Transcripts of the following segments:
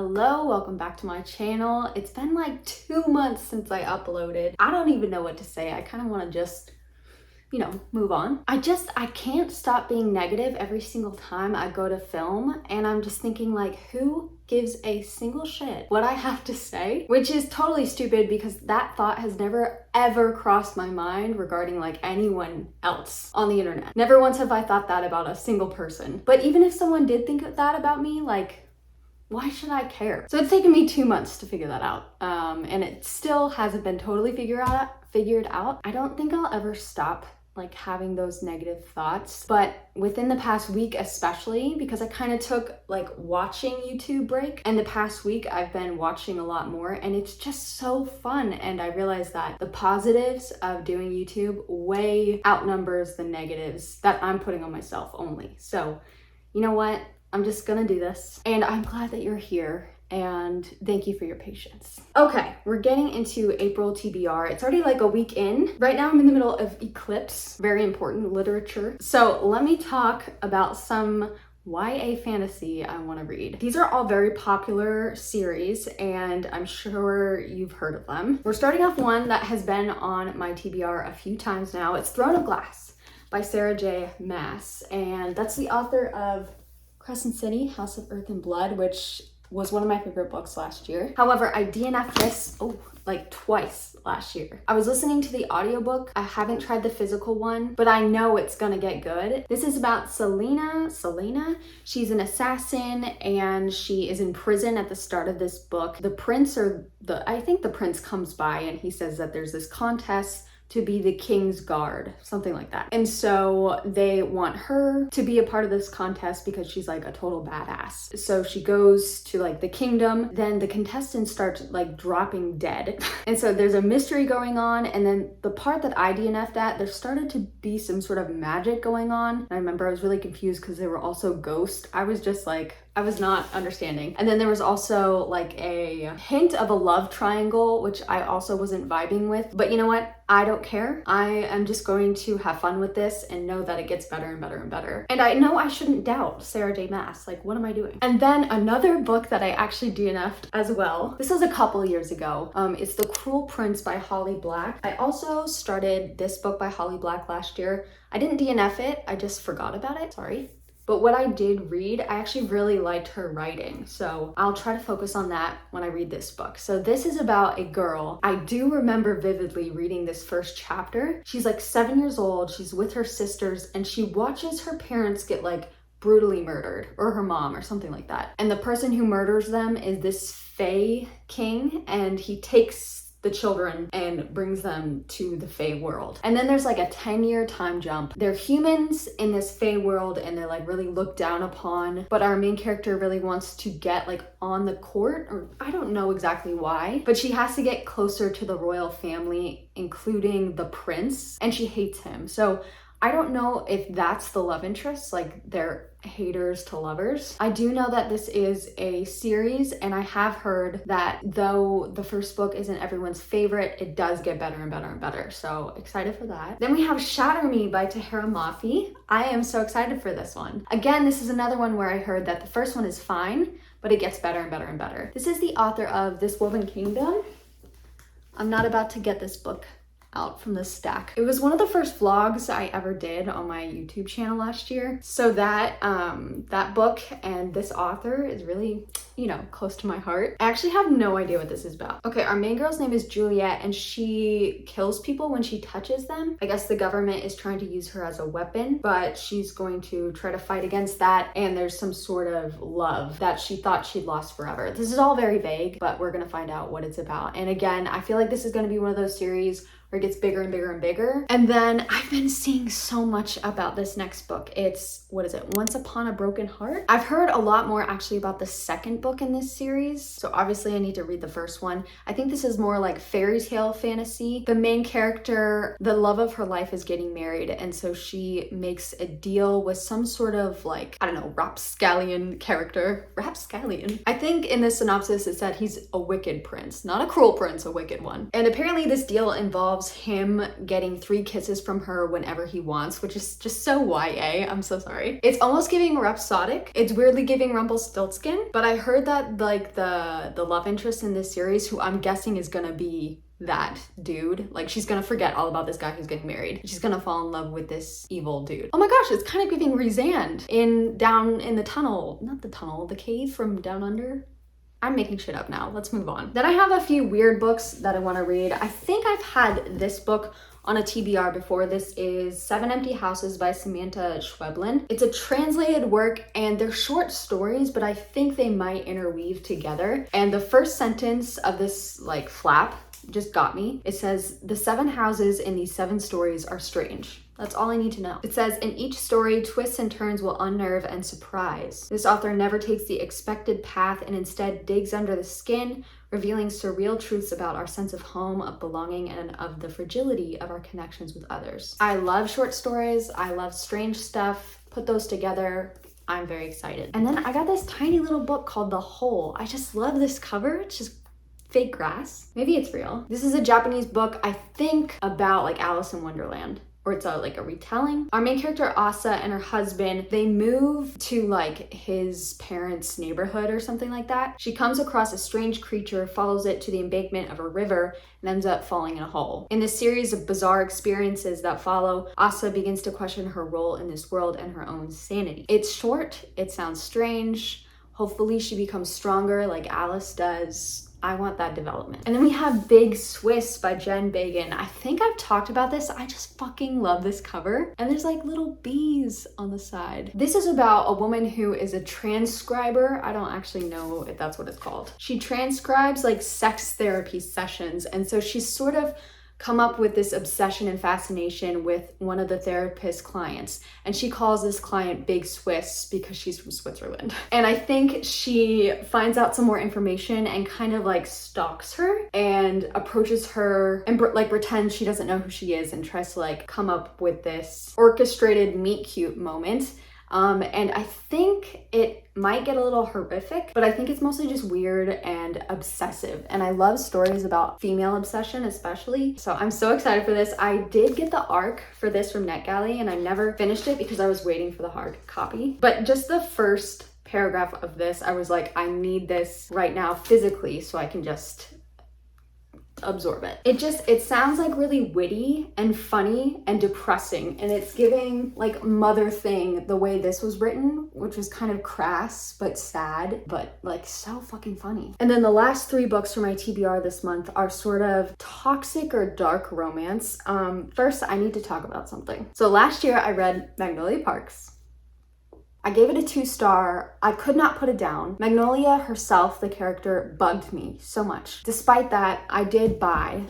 Hello, welcome back to my channel. It's been like 2 months since I uploaded. I don't even know what to say. I kind of want to just, move on. I can't stop being negative every single time I go to film, and I'm just thinking like, who gives a single shit what I have to say? Which is totally stupid because that thought has never ever crossed my mind regarding like anyone else on the internet. Never once have I thought that about a single person. But even if someone did think that about me, like, why should I care? So it's taken me 2 months to figure that out. And it still hasn't been totally figured out. I don't think I'll ever stop like having those negative thoughts, but within the past week especially, because I kind of took like watching YouTube break, and the past week I've been watching a lot more, and it's just so fun. And I realized that the positives of doing YouTube way outnumbers the negatives that I'm putting on myself only. So you know what? I'm just gonna do this, and I'm glad that you're here, and thank you for your patience. Okay, we're getting into April TBR. It's already like a week in. Right now I'm in the middle of Eclipse, very important literature. So let me talk about some YA fantasy I want to read. These are all very popular series, and I'm sure you've heard of them. We're starting off one that has been on my TBR a few times now. It's Throne of Glass by Sarah J. Maas, and that's the author of Crescent City, House of Earth and Blood, which was one of my favorite books last year. However, I DNF'd this, like twice last year. I was listening to the audiobook. I haven't tried the physical one, but I know it's gonna get good. This is about Selena. She's an assassin, and she is in prison at the start of this book. I think the prince comes by and he says that there's this contest to be the king's guard, something like that. And so they want her to be a part of this contest because she's like a total badass. So she goes to like the kingdom, then the contestants start like dropping dead. And so there's a mystery going on, and then the part that I DNF'd at, there started to be some sort of magic going on. And I remember I was really confused because they were also ghosts. I was not understanding. And then there was also like a hint of a love triangle, which I also wasn't vibing with. But you know what? I don't care. I am just going to have fun with this and know that it gets better and better and better. And I know I shouldn't doubt Sarah J. Maas. Like, what am I doing? And then another book that I actually DNF'd as well. This was a couple years ago. It's The Cruel Prince by Holly Black. I also started this book by Holly Black last year. I didn't DNF it. I just forgot about it. Sorry. But what I did read, I actually really liked her writing. So I'll try to focus on that when I read this book. So this is about a girl. I do remember vividly reading this first chapter. She's like 7 years old. She's with her sisters, and she watches her parents get like brutally murdered, or her mom or something like that. And the person who murders them is this Fae king, and he takes the children and brings them to the Fae world. And then there's like a 10-year time jump. They're humans in this Fae world, and they're like really looked down upon, but our main character really wants to get like on the court, or I don't know exactly why, but she has to get closer to the royal family, including the prince, and she hates him. So I don't know if that's the love interest, like they're haters to lovers. I do know that this is a series, and I have heard that though the first book isn't everyone's favorite, it does get better and better and better. So excited for that. Then we have Shatter Me by Tahereh Mafi. I am so excited for this one. Again, this is another one where I heard that the first one is fine, but it gets better and better and better. This is the author of This Woven Kingdom. I'm not about to get this book out from the stack. It was one of the first vlogs I ever did on my YouTube channel last year. So that book and this author is really, close to my heart. I actually have no idea what this is about. Okay, our main girl's name is Juliet, and she kills people when she touches them. I guess the government is trying to use her as a weapon, but she's going to try to fight against that, and there's some sort of love that she thought she'd lost forever. This is all very vague, but we're gonna find out what it's about. And again, I feel like this is gonna be one of those series where it gets bigger and bigger and bigger. And then I've been seeing so much about this next book. It's, Once Upon a Broken Heart? I've heard a lot more actually about the second book in this series, so obviously I need to read the first one. I think this is more like fairy tale fantasy. The main character, the love of her life is getting married, and so she makes a deal with some sort of like, I don't know, rapscallion character. Rapscallion? I think in the synopsis it said he's a wicked prince. Not a cruel prince, a wicked one. And apparently this deal involves involves him getting 3 kisses from her whenever he wants, which is just so YA. I'm so sorry. It's almost giving Rhapsodic. It's weirdly giving Rumpelstiltskin, but I heard that like the love interest in this series, who I'm guessing is gonna be that dude, like she's gonna forget all about this guy who's getting married. She's gonna fall in love with this evil dude. Oh my gosh, it's kind of giving Rhysand in down in the tunnel, not the tunnel, the cave from Down Under. I'm making shit up now. Let's move on. Then I have a few weird books that I want to read. I think I've had this book on a TBR before. This is 7 Empty Houses by Samantha Schweblin. It's a translated work and they're short stories, but I think they might interweave together. And the first sentence of this like flap just got me. It says, the 7 houses in these 7 stories are strange. That's all I need to know. It says, in each story, twists and turns will unnerve and surprise. This author never takes the expected path and instead digs under the skin, revealing surreal truths about our sense of home, of belonging, and of the fragility of our connections with others. I love short stories. I love strange stuff. Put those together. I'm very excited. And then I got this tiny little book called The Hole. I just love this cover. It's just fake grass. Maybe it's real. This is a Japanese book, I think, about like Alice in Wonderland. Or it's like a retelling. Our main character, Asa, and her husband, they move to like his parents' neighborhood or something like that. She comes across a strange creature, follows it to the embankment of a river, and ends up falling in a hole. In this series of bizarre experiences that follow, Asa begins to question her role in this world and her own sanity. It's short, it sounds strange. Hopefully she becomes stronger like Alice does. I want that development. And then we have Big Swiss by Jen Bagan. I think I've talked about this. I just fucking love this cover. And there's like little bees on the side. This is about a woman who is a transcriber. I don't actually know if that's what it's called. She transcribes like sex therapy sessions. And so she's sort of come up with this obsession and fascination with one of the therapist's clients. And she calls this client Big Swiss because she's from Switzerland. And I think she finds out some more information and kind of like stalks her and approaches her and like pretends she doesn't know who she is and tries to like come up with this orchestrated meet cute moment. And I think it might get a little horrific, but I think it's mostly just weird and obsessive. And I love stories about female obsession, especially. So I'm so excited for this. I did get the ARC for this from NetGalley and I never finished it because I was waiting for the hard copy. But just the first paragraph of this, I was like, I need this right now physically so I can just absorb it. It sounds like really witty and funny and depressing, and it's giving like Mother Thing the way this was written, which was kind of crass but sad, but like so fucking funny. And then the last 3 books for my TBR this month are sort of toxic or dark romance. First, I need to talk about something. So last year I read Magnolia Parks. I gave it a 2-star. I could not put it down. Magnolia herself, the character, bugged me so much. Despite that, I did buy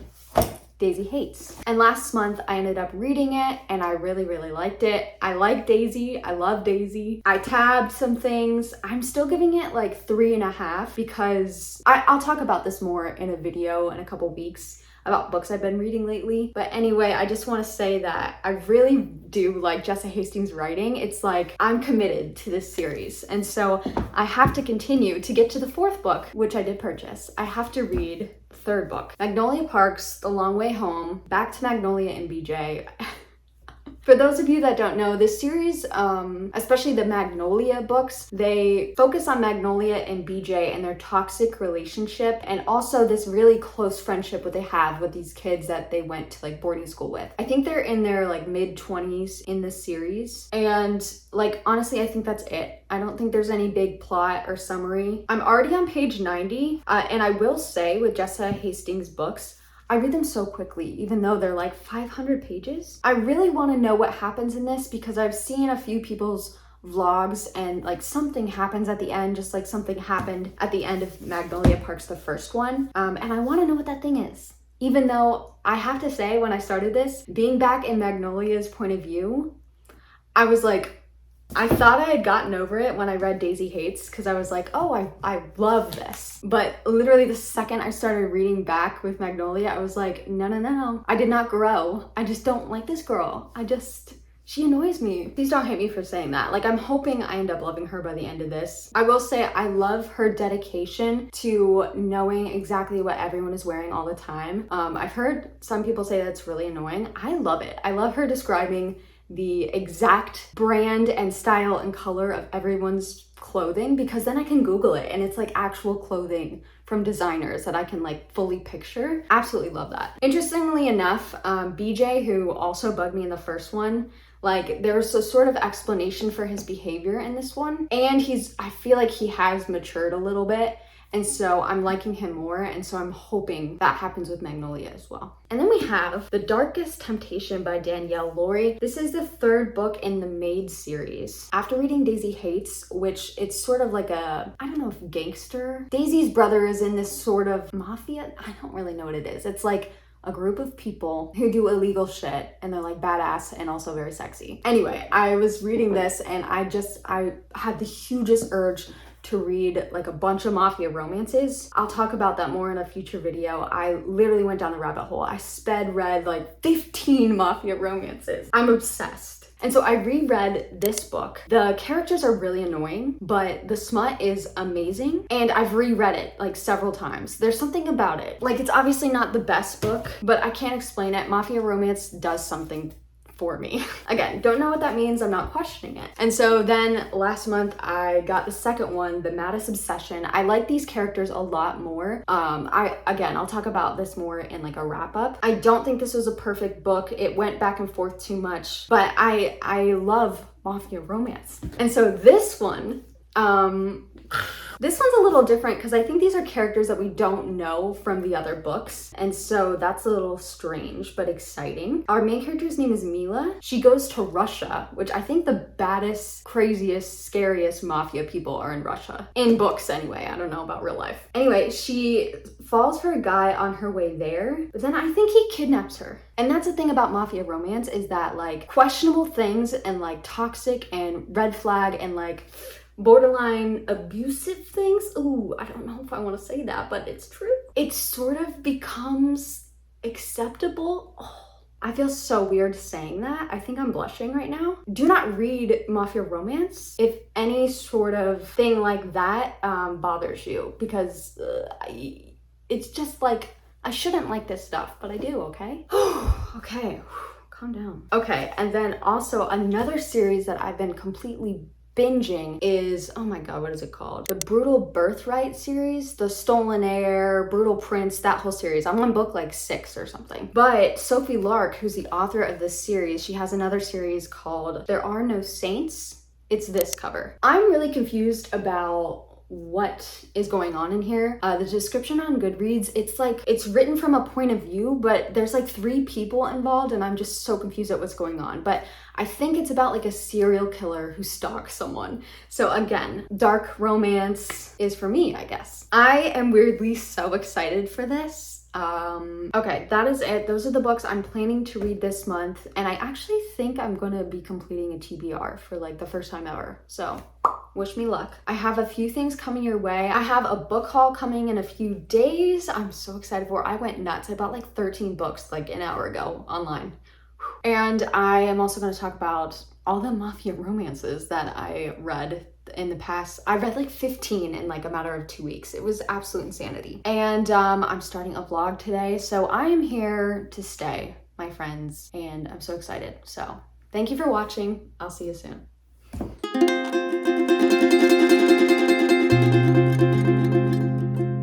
Daisy Hates. And last month I ended up reading it and I really, really liked it. I like Daisy. I love Daisy. I tabbed some things. I'm still giving it like 3.5 because I'll talk about this more in a video in a couple weeks about books I've been reading lately. But anyway, I just want to say that I really do like Jessa Hastings' writing. It's like I'm committed to this series. And so I have to continue to get to the 4th book, which I did purchase. I have to read the 3rd book. Magnolia Parks, The Long Way Home, Back to Magnolia and BJ. For those of you that don't know, this series, especially the Magnolia books, they focus on Magnolia and BJ and their toxic relationship and also this really close friendship that they have with these kids that they went to like boarding school with. I think they're in their like mid-20s in this series. And like, honestly, I think that's it. I don't think there's any big plot or summary. I'm already on page 90. And I will say with Jessa Hastings' books, I read them so quickly, even though they're like 500 pages. I really want to know what happens in this because I've seen a few people's vlogs and like something happens at the end, just like something happened at the end of Magnolia Parks, the first one. And I want to know what that thing is. Even though I have to say, when I started this, being back in Magnolia's point of view, I was like, I thought I had gotten over it when I read Daisy Hates because I was like, oh, I love this. But literally the second I started reading back with Magnolia, I was like, no. I did not grow. I just don't like this girl. She annoys me. Please don't hate me for saying that. Like, I'm hoping I end up loving her by the end of this. I will say I love her dedication to knowing exactly what everyone is wearing all the time. I've heard some people say that's really annoying. I love it. I love her describing the exact brand and style and color of everyone's clothing, because then I can Google it and it's like actual clothing from designers that I can like fully picture. Absolutely love that. Interestingly enough, BJ, who also bugged me in the first one, like there's a sort of explanation for his behavior in this one, and I feel like he has matured a little bit. And so I'm liking him more, and so I'm hoping that happens with Magnolia as well. And then we have The Darkest Temptation by Danielle Lori. This is the third book in the Maid series. After reading Daisy Hates, which it's sort of like a, I don't know if gangster. Daisy's brother is in this sort of mafia. I don't really know what it is. It's like a group of people who do illegal shit and they're like badass and also very sexy. Anyway, I was reading this and I had the hugest urge to read like a bunch of mafia romances. I'll talk about that more in a future video. I literally went down the rabbit hole. I sped read like 15 mafia romances. I'm obsessed. And so I reread this book. The characters are really annoying, but the smut is amazing. And I've reread it like several times. There's something about it. Like, it's obviously not the best book, but I can't explain it. Mafia romance does something for me. Again, don't know what that means. I'm not questioning it. And so then last month I got the second one, the Maddest Obsession. I like these characters a lot more. I'll talk about this more in like a wrap up. I don't think this was a perfect book. It went back and forth too much, but I love mafia romance. And so this one, this one's a little different because I think these are characters that we don't know from the other books. And so that's a little strange, but exciting. Our main character's name is Mila. She goes to Russia, which I think the baddest, craziest, scariest mafia people are in Russia. In books anyway, I don't know about real life. Anyway, she falls for a guy on her way there, but then I think he kidnaps her. And that's the thing about mafia romance, is that like questionable things and like toxic and red flag and like borderline abusive things. Ooh, I don't know if I want to say that, but it's true. It sort of becomes acceptable. Oh, I feel so weird saying that. I think I'm blushing right now. Do not read mafia romance if any sort of thing like that bothers you, because it's just like, I shouldn't like this stuff, but I do, okay? Okay, calm down. Okay, and then also another series that I've been completely binging is, oh my god, what is it called? The Brutal Birthright series, the Stolen Heir, Brutal Prince, that whole series. I'm on book like 6 or something. But Sophie Lark, who's the author of this series, she has another series called There Are No Saints. It's this cover. I'm really confused about what is going on in here. The description on Goodreads, it's like, it's written from a point of view, but there's like 3 people involved and I'm just so confused at what's going on. But I think it's about like a serial killer who stalks someone. So again, dark romance is for me, I guess. I am weirdly so excited for this. Okay, that is it. Those are the books I'm planning to read this month. And I actually think I'm gonna be completing a TBR for like the first time ever. So wish me luck. I have a few things coming your way. I have a book haul coming in a few days. I'm so excited for it. I went nuts. I bought like 13 books like an hour ago online. And I am also going to talk about all the mafia romances that I read in the past. I read like 15 in like a matter of 2 weeks. It was absolute insanity. And I'm starting a vlog today. So I am here to stay, my friends, and I'm so excited. So thank you for watching. I'll see you soon.